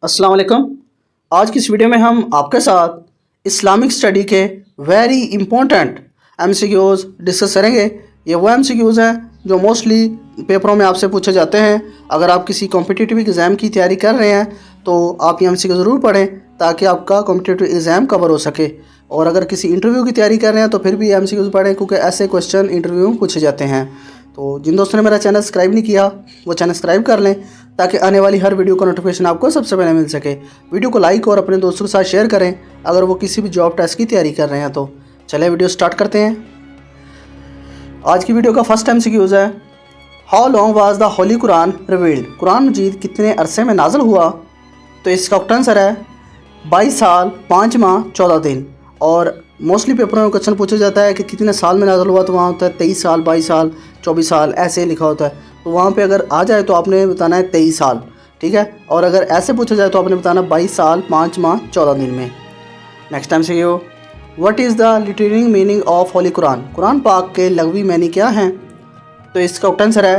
अस्सलाम वालेकुम। आज की इस वीडियो में हम आपके साथ इस्लामिक स्टडी के वेरी इंपॉर्टेंट एमसीक्यूज़ डिस्कस करेंगे। ये वो एमसीक्यूज़ हैं जो मोस्टली पेपरों में आपसे पूछे जाते हैं। अगर आप किसी कॉम्पिटिटिव एग्ज़ाम की तैयारी कर रहे हैं तो आप ये एमसीक्यू ज़रूर पढ़ें ताकि आपका कॉम्पिटिटिव एग्ज़ाम कवर हो सके। और अगर किसी इंटरव्यू की तैयारी कर रहे हैं तो फिर भी एमसीक्यूज़ पढ़ें क्योंकि ऐसे क्वेश्चन इंटरव्यू में पूछे जाते हैं। तो जिन दोस्तों ने मेरा चैनल सब्सक्राइब नहीं किया वो चैनल सब्सक्राइब कर लें ताकि आने वाली हर वीडियो का नोटिफिकेशन आपको सबसे पहले मिल सके। वीडियो को लाइक और अपने दोस्तों के साथ शेयर करें अगर वो किसी भी जॉब टेस्ट की तैयारी कर रहे हैं। तो चलिए वीडियो स्टार्ट करते हैं। आज की वीडियो का फर्स्ट एमसीक्यूज़ है, how long was the holy Quran revealed? कुरान मजीद कितने अरसे में नाज़िल हुआ? तो इसका आंसर है 22 साल 5 माह 14 दिन। और मोस्टली पेपरों में क्वेश्चन पूछा जाता है कि कितने साल में नाज़िल हुआ, तो वहाँ होता है 23 साल 22 साल 24 साल ऐसे लिखा होता है। तो वहाँ पे अगर आ जाए तो आपने बताना है 23 साल, ठीक है। और अगर ऐसे पूछा जाए तो आपने बताना 22 साल 5 माह 14 दिन में। नेक्स्ट टाइम से ये, what is the literary meaning of Holi Quran? Quran पाक के लघवी मैनी क्या हैं? तो इसका आंसर है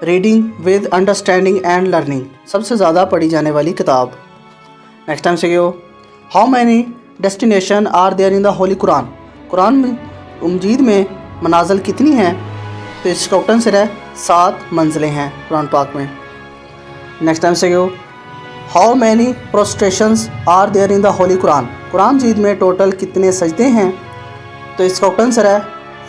reading with understanding and learning, सबसे ज़्यादा पढ़ी जाने वाली किताब। नेक्स्ट टाइम से ये, how many destination are there in the holy Quran? Quran मजीद में मनाजिल कितनी हैं? तो इसका आंसर है 7 मंजिलें हैं कुरान पाक में। नेक्स्ट टाइम से ये, how many prostrations are there in the holy Quran? Quran मजीद में टोटल कितने सजदे हैं? तो इसका आंसर है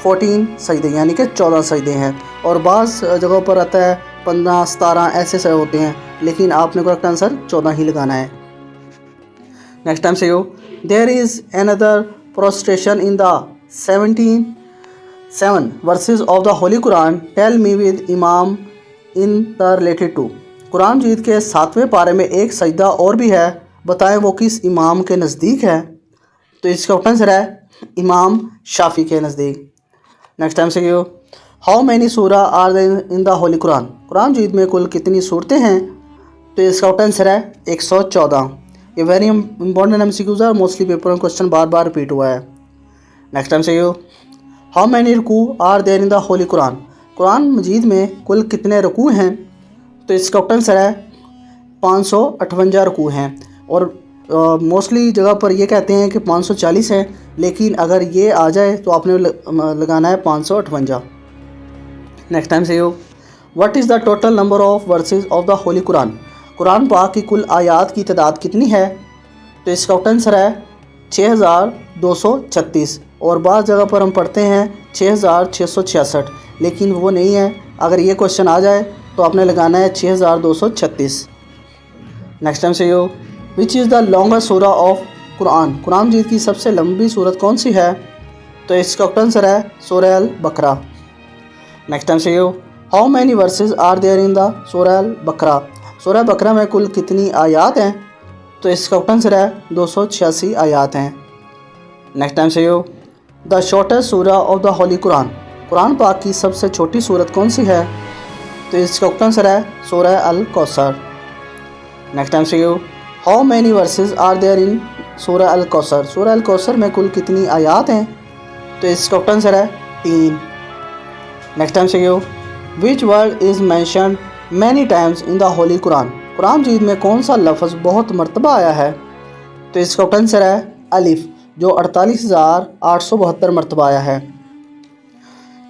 14 सजदे, यानी कि 14 सजदे हैं। और बाज़ जगहों पर आता है 15 17 ऐसे होते हैं, लेकिन आपने करेक्ट आंसर 14 ही लगाना है। नेक्स्ट टाइम से यो, there is another prostration in the 77 verses of the holy Quran, tell me with imam in the related to? कुरान मजीद के 7वें पारे में एक सजदा और भी है, बताएं वो किस इमाम के नज़दीक है? तो इसका आंसर है इमाम शाफी के नज़दीक। नेक्स्ट टाइम से यो, हाउ मैनी सूरा are in the holy Quran? Quran मजीद में कुल कितनी सूरतें हैं? तो इसका आंसर है 114। ये वेरी इंपॉर्टेंट एमसीक्यूज़ है, मोस्टली पेपर में क्वेश्चन बार बार रिपीट हुआ है। नेक्स्ट टाइम से यो, how many ruku are there in the holy Quran? Quran मजीद में कुल कितने रुकू हैं? तो इसका आंसर है 558 रुकू हैं। और मोस्टली जगह पर ये कहते हैं कि 540 है, लेकिन अगर ये आ जाए तो आपने लगाना है 558। नेक्स्ट टाइम से यो, what is the total number of verses of the holy Quran? Quran पाक की कुल आयात की तादाद कितनी है? तो इसका आंसर है 6236। और बाज़ जगह पर हम पढ़ते हैं 6666, लेकिन वो नहीं है। अगर ये क्वेश्चन आ जाए तो आपने लगाना है 6236। नेक्स्ट टाइम से यो, विच इज़ द लॉन्गेस्ट सूरा ऑफ कुरान? कुरान मजीद की सबसे लंबी सूरत कौन सी है? तो इसका आंसर है सूरह अल बकरा। नेक्स्ट टाइम से यो, how many verses are there in the surah al बकरा? सूरह बकरा में कुल कितनी आयात हैं? तो इसका आंसर है 286 आयात हैं। नेक्स्ट टाइम से यो, द शॉर्टेस्ट सूरा of the holy Quran? Quran पाक की सबसे छोटी सूरत कौन सी है? तो इसका आंसर है सूरह अल कौसर। नेक्स्ट टाइम से यो, how many verses are there in surah al Kausar? सूरह अल कौसर में कुल कितनी आयात हैं? तो इसका आंसर है 3। नेक्स्ट टाइम से यो, which word is mentioned many times in the holy Quran? Quran मजीद में कौन सा लफ्ज़ बहुत मरतबा आया है? तो इसका आंसर है अलिफ, जो 48,872 मरतबा आया है।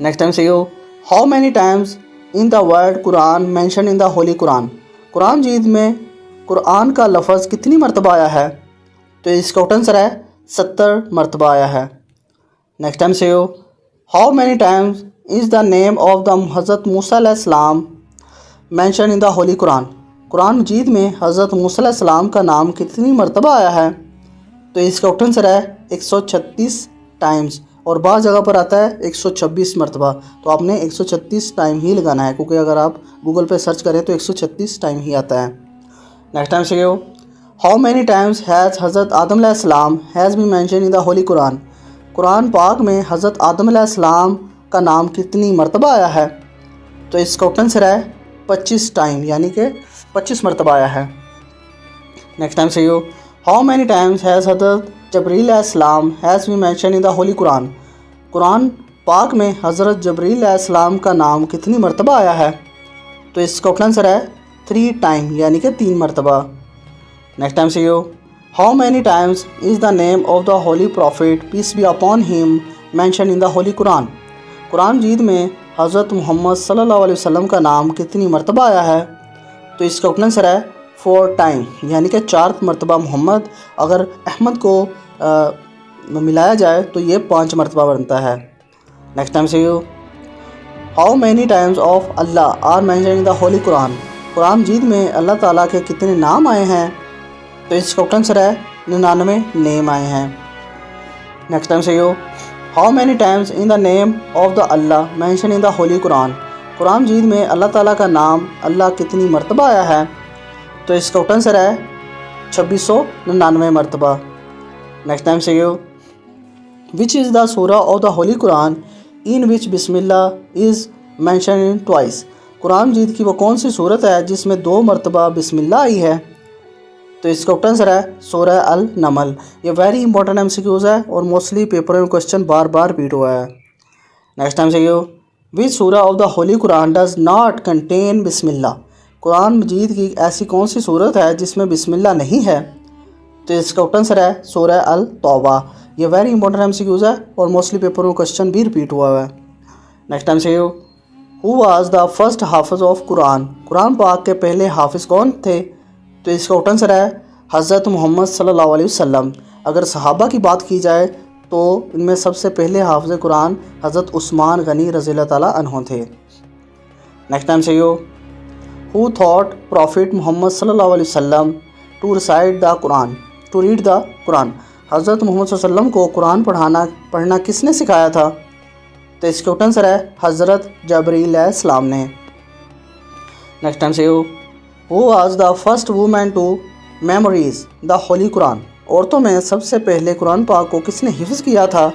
नेक्स्ट टाइम से यो, how many times in the word Quran mention in the holy Quran? Quran मजीद में कुरान का लफ्ज़ कितनी मरतबा आया है? तो इसका आंसर है 70 मरतबा आया है। नेक्स्ट टाइम से यो, how many times is the name of the Hazrat Musa alaihissalam mention in the holy Quran? Quran मजीद में हज़रत मूसा अलैहिस्सलाम का नाम कितनी मरतबा आया है? तो इसका आंसर है 136 टाइम्स। और बाज़ जगह पर आता है 126 मरतबा, तो आपने 136 टाइम ही लगाना है, क्योंकि अगर आप गूगल पे सर्च करें तो 136 टाइम ही आता है। नेक्स्ट टाइम से यो, हाउ मैनी टाइम्स हैज़ हज़रत आदम अलैहिस्सलाम has been mention in the holy Quran? Quran पाक में हज़रत आदम अलैहिस्सलाम का नाम कितनी मरतबा आया है? तो इसका आंसर है 25 टाइम, यानी कि 25 मरतबा आया है। नेक्स्ट टाइम से यो, हाउ मैनी टाइम्स हैज़ हज़रत जबरील अलैहिस्सलाम has been mention in the holy Quran? Quran पाक में हज़रत जबरील अलैहिस्सलाम का नाम कितनी मरतबा आया है? तो इसका आंसर है 3 टाइम, यानी कि 3 मरतबा। Next time see you. How many times is the name of the Holy Prophet, peace be upon him, mentioned in the Holy Quran? قرآن مجید میں حضرت محمد صلی اللہ علیہ وسلم کا نام کتنی مرتبہ آیا ہے؟ تو اس کا آنسر ہے 4 ٹائم، یعنی کہ 4 مرتبہ محمد. اگر احمد کو ملایا جائے تو یہ 5 مرتبہ بنتا ہے. نیکسٹ ٹائم سے you. How many times of Allah are mention in the holy قرآن؟ قرآن مجید میں اللہ تعالیٰ کے کتنے نام آئے ہیں؟ تو اس کا آنسر ہے 99 نیم آئے ہیں. نیکسٹ ٹائم سے you. How many times in the name of the Allah mention in the holy قرآن؟ قرآن مجید میں اللہ تعالیٰ کا نام اللہ کتنی مرتبہ آیا ہے؟ تو اس کا آنسر ہے 2699 مرتبہ. نیکسٹ ٹائم سے یو. وچ از دا سورہ آف دا ہولی قرآن ان وچ بسم اللہ از مینشن ٹوائس؟ قرآن مجید کی وہ کون سی صورت ہے جس میں 2 مرتبہ بسم اللہ آئی ہے؟ تو اس کا آنسر ہے سورہ النمل. یہ ویری امپورٹنٹ MCQs ہے اور موسٹلی پیپر میں کوشچن بار بار ریپیٹ ہوا ہے. نیکسٹ ٹائم سے یو. وچ سورہ of the holy Quran does not contain بسم اللہ؟ قرآن مجید کی ایسی کون سی صورت ہے جس میں بسم اللہ نہیں ہے؟ تو اس کا آنسر ہے سورہ التوبہ. یہ ویری امپورٹنٹ MCQs ہے اور موسٹلی پیپر میں کوشچن بھی ریپیٹ ہوا ہے. نیکسٹ ٹائم سے you. Who was the first حافظ آف قرآن؟ قرآن پاک کے پہلے حافظ کون تھے؟ تو اس کا آنسر ہے حضرت محمد صلی اللہ علیہ وسلم. اگر صحابہ کی بات کی جائے تو ان میں سب سے پہلے حافظ قرآن حضرت عثمان غنی رضی اللہ تعالیٰ عنہ تھے. نیکسٹ ٹائم سے you. Who taught prophet Muhammad صلی اللہ علیہ وسلم to recite the Quran to read the Quran? حضرت محمد صلی اللہ علیہ وسلم کو قرآن پڑھنا کس نے سکھایا تھا؟ تو اس کا آنسر ہے حضرت جبرائیل علیہ السلام نے. نیکسٹ ٹائم سے you. Who was the first woman to memorise the holy Quran? عورتوں میں سب سے پہلے قرآن پاک کو کس نے حفظ کیا تھا؟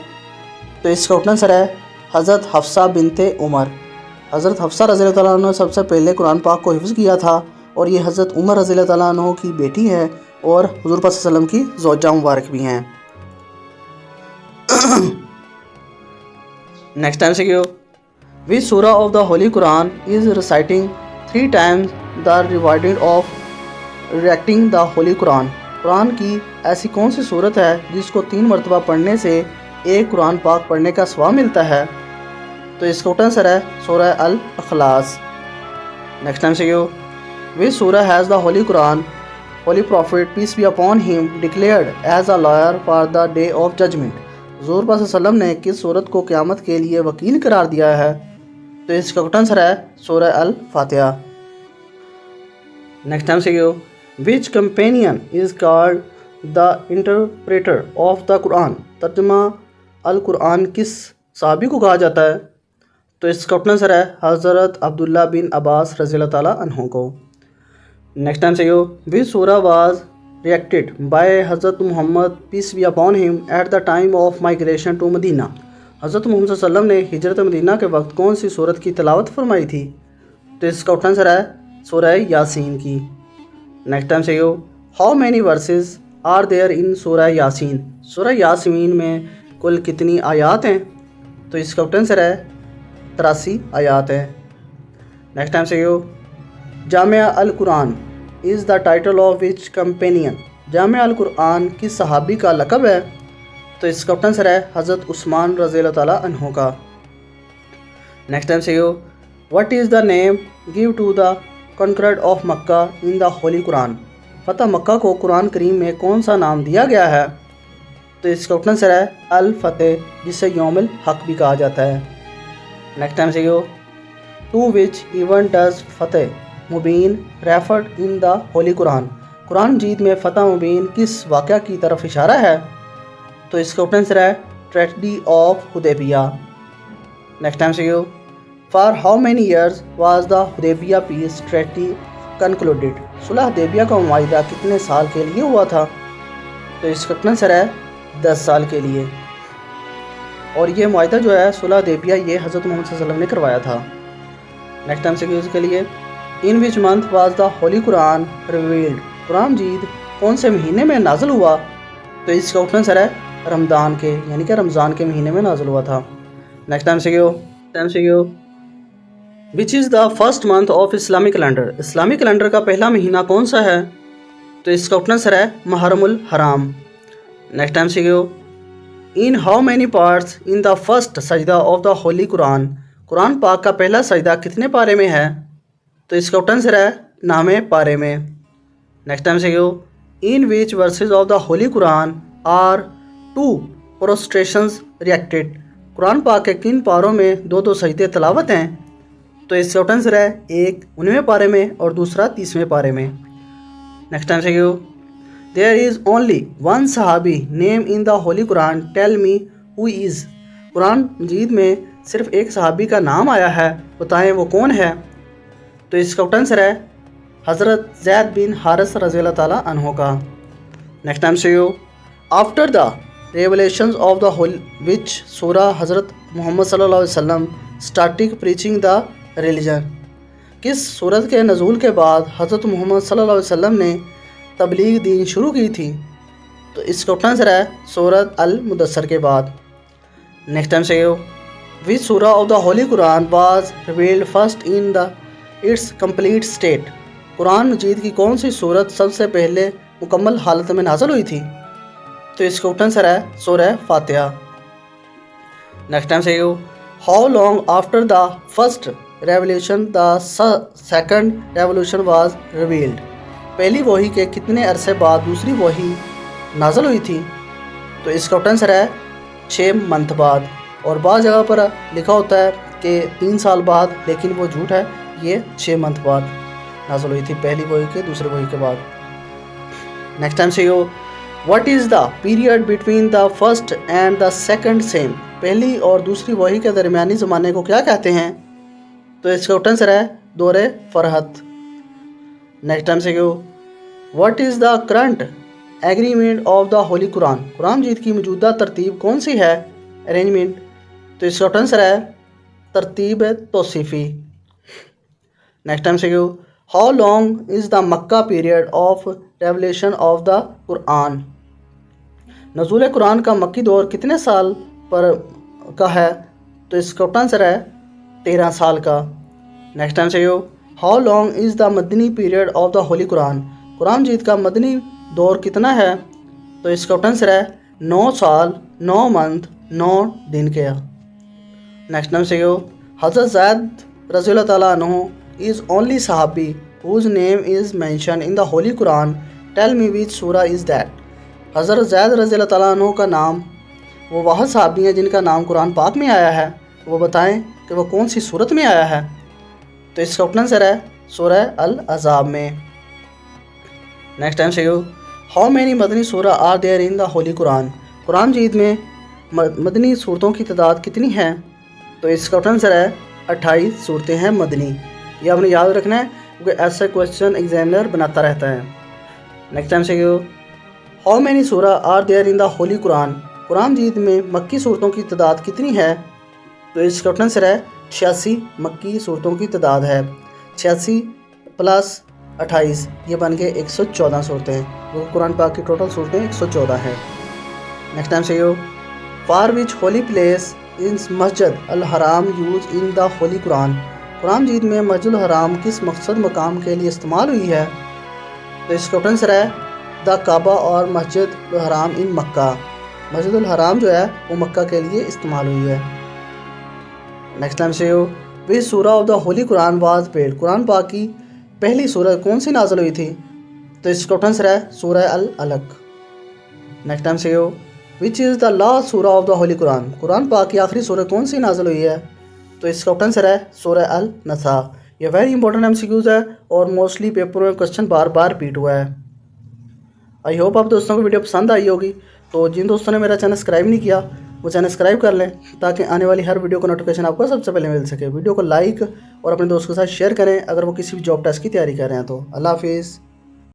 تو اس کا آنسر ہے حضرت حفصہ بنت عمر. حضرت حفصہ رضی اللہ تعالیٰ عنہ نے سب سے پہلے قرآن پاک کو حفظ کیا تھا اور یہ حضرت عمر رضی اللہ تعالیٰ عنہ کی بیٹی ہے اور حضور پاک صلی اللہ علیہ وسلم کی زوجہ مبارک بھی ہیں. نیکسٹ ٹائم سے کیوں. وچ سورہ of the holy Quran is reciting 3 times the rewarding of reacting the holy قرآن؟ قرآن کی ایسی کون سی صورت ہے جس کو 3 مرتبہ پڑھنے سے ایک قرآن پاک پڑھنے کا ثواب ملتا ہے؟ تو اس کا آنسر ہے سورہ الاخلاص. نیکسٹ ٹائم سے کیوں. وچ سورہ has the holy Quran holy prophet peace be upon him declared as a liar for the day of judgment? حضور پاک صلی اللہ علیہ وسلم نے کس صورت کو قیامت کے لیے وکیل قرار دیا ہے؟ تو اس کا آنسر ہے سورہ الفاتحہ. نیکسٹ ٹائم سے کیوں. Which companion is called the interpreter of the Quran? ترجمہ القرآن کس صحابی کو کہا جاتا ہے؟ تو اس کا آنسر ہے حضرت عبداللہ بن عباس رضی اللہ تعالیٰ عنہ کو. نیکسٹ ٹائم سے کیوں. وچ سورہ واز ریئیکٹڈ بائی حضرت Muhammad peace be upon him at the time of migration to Medina? حضرت محمد صلی اللہ علیہ وسلم نے ہجرت مدینہ کے وقت کون سی صورت کی تلاوت فرمائی تھی؟ تو اس کا آنسر ہے سورہ یاسین کی. نیکسٹ ٹائم سے کیوں. How many verses are there in سورہ یاسین؟ سورہ یاسین میں کل کتنی آیات ہیں؟ تو اس کا آنسر ہے 83 آیات ہیں. نیکسٹ ٹائم سے کیوں. جامعہ القرآن is the title of which companion? جامعہ القرآن کس صحابی کا لقب ہے؟ تو اس کا آنسر ہے حضرت عثمان رضی اللہ تعالیٰ عنہ کا. نیکسٹ ٹائم سے کیوں. What is the name give to the conquered of Mecca in the holy Quran? فتح مکہ کو قرآن کریم میں کون سا نام دیا گیا ہے؟ تو اس کا آنسر ہے الفتح، جسے یوم الحق بھی کہا جاتا ہے. نیکسٹ ٹائم سے کیوں. ٹو وچ ایونٹ ڈز فتح مبین ریفرڈ ان دا ہولی قرآن؟ قرآن مجید میں فتح مبین کس واقعہ کی طرف اشارہ ہے؟ تو اس کا آنسر ہے tragedy of Hudaibiyah. Next time سے کیوں. For how many years was the Hudaibiyah peace treaty concluded? صلح حدیبیہ کا معاہدہ کتنے سال کے لیے ہوا تھا؟ تو اس کا آنسر ہے 10 سال کے لیے. اور یہ معاہدہ جو ہے صلح حدیبیہ یہ حضرت محمد صلی اللہ علیہ وسلم نے کروایا تھا. نیکسٹ ٹائم سے کیوں کے لیے. In which month was the holy Quran revealed? Quran مجید کون سے مہینے میں نازل ہوا؟ تو اس کا آنسر ہے رمضان کے، یعنی کہ رمضان کے مہینے میں نازل ہوا تھا. نیکسٹ ٹائم سے کیوں. وچ از دا فرسٹ منتھ آف اسلامی کیلنڈر؟ اسلامی کیلنڈر کا پہلا مہینہ کون سا ہے؟ तो इसका ऑप्शन आंसर है महरमुल हराम। नेक्स्ट टाइम से in how many parts in the first सजदा of the holy Quran, Quran पाक का पहला सजदा कितने पारे में है? तो इसका ऑप्शन आंसर है 9वें पारे में। नेक्स्ट टाइम से in which verses of the holy Quran are 2 prostrations reacted, Quran पाक के किन पारों में 2 सजदे तलावत हैं? तो इसका ऑप्शन आंसर है एक 19वें पारे में और दूसरा 30वें पारे में। नेक्स्ट टाइम से देयर इज़ ओनली वन सहाबी name in the holy Quran, tell me who is, Quran मजीद में सिर्फ एक सहाबी का नाम आया है, बताएं वो कौन है? तो इसका आंसर है हज़रत ज़ैद बिन हारिस रज़ियल्लाहु ताला अन्हु का। नेक्स्ट टाइम से after the revelations of the holy which सूरा हज़रत मोहम्मद सल्लल्लाहु अलैहि वसल्लम स्टार्टिंग प्रीचिंग द रिलीजन, किस सूरत के नज़ूल के बाद हज़रत मोहम्मद सल्लल्लाहु अलैहि वसल्लम ने तबलीग दीन शुरू की थी? तो इसका आंसर है सूरत अल मुदस्सर के बाद। नेक्स्ट टाइम से विच सूरा of the holy Quran was revealed first in the its complete state, Quran मजीद की कौन सी सूरत सबसे पहले मुकम्मल हालत में नाज़िल हुई थी? तो इसका आंसर है सूरह फातिहा। नेक्स्ट टाइम से how long after the first revolution the second revolution was revealed, पहली वही के कितने अरसे बाद दूसरी वही नाज़िल हुई थी? तो इसका आंसर है 6 मंथ बाद, और बाद जगह पर लिखा होता है कि 3 साल बाद, लेकिन वो झूठ है, ये 6 मंथ बाद नाज़िल हुई थी, पहली वही के दूसरी वही के बाद। नेक्स्ट टाइम से what is the period between the first and the second same, पहली और दूसरी वही के दरमियानी ज़माने को क्या कहते हैं? तो इसका आंसर है दौरे फरहत। नेक्स्ट टाइम से what is the current agreement of the holy Quran, Quran मजीद की मौजूदा तरतीब कौन सी है? अरेंजमेंट। तो इसका आंसर है तरतीब तौसीफ़ी। नेक्स्ट टाइम से how long is the Mecca period of revelation of the Quran, नज़ूल कुरान का मक्की दौर कितने साल पर का है? तो इसका आंसर है 13 साल का। नेक्स्ट टाइम से how long is the Madani period of the holy Quran, Quran मजीद का मदनी दौर कितना है? तो इसका आंसर है 9 साल 9 मंथ 9 दिन के। नेक्स्ट टाइम से हज़रत ज़ैद रज़ियल्लाहु ताला अन्हु इज़ ओनली सहाबी whose name is mention in the holy Quran, tell me which सूरा इज़ दैट, हज़रत ज़ैद रज़ियल्लाहु ताला अन्हु का नाम वो वाहद सहाबी हैं जिनका नाम कुरान पाक में आया है, वो बताएं कि वो कौन सी सूरत में आया है? तो इसका आंसर है सूरह अल अज़ाब में। नेक्स्ट टाइम से हाउ मैनी मदनी सूरा are there in the holy Quran, Quran मजीद में मदनी सूरतों की तादाद कितनी है? तो इसका आंसर है 28 सूरतें हैं मदनी, ये आपने याद रखना है क्योंकि ऐसा क्वेश्चन एग्जामिनर बनाता रहता है। नेक्स्ट टाइम से हाउ मैनी सूरा are there in the holy Quran, Quran मजीद में मक्की सूरतों की तादाद कितनी है? तो इसका आंसर है 86 मक्की सूरतों की तादाद है, 86 प्लस 28 ये बन के 114 सूरतें, जो कुरान पाक की टोटल सूरतें 114 हैं। नेक्स्ट टाइम से for which holy place in Masjid al Haram use in the holy Quran, Quran मजीद में मस्जिद अल हराम किस मकसद मकाम के लिए इस्तेमाल हुई है? तो इसका आंसर है द काबा और मस्जिद अल हराम इन मक्का, मस्जिद अल हराम जो है वो मक्का के लिए इस्तेमाल हुई है। नेक्स्ट टाइम से विच सूरा of the holy Quran was paid, Quran पाक की पहली सूरत कौन सी नाज़िल हुई थी? तो इसका आंसर है सूरह अल अलक। नेक्स्ट टाइम से विच इज़ द लास्ट सूरा of the holy Quran, Quran पाक की आखिरी सूरत कौन सी नाज़िल हुई है? तो इसका आंसर है सूरह अल नसा। ये वेरी इंपॉर्टेंट MCQs है और मोस्टली पेपर में क्वेश्चन बार बार रिपीट हुआ है। आई होप आप दोस्तों को वीडियो पसंद आई होगी, तो जिन दोस्तों ने मेरा चैनल सब्सक्राइब नहीं किया वो चैनल सब्सक्राइब कर लें ताकि आने वाली हर वीडियो का नोटिफिकेशन आपको सबसे पहले मिल सके। वीडियो को लाइक और अपने दोस्तों के साथ शेयर करें अगर वो किसी भी जॉब टेस्ट की तैयारी कर रहे हैं तो। अल्लाह हाफिज़।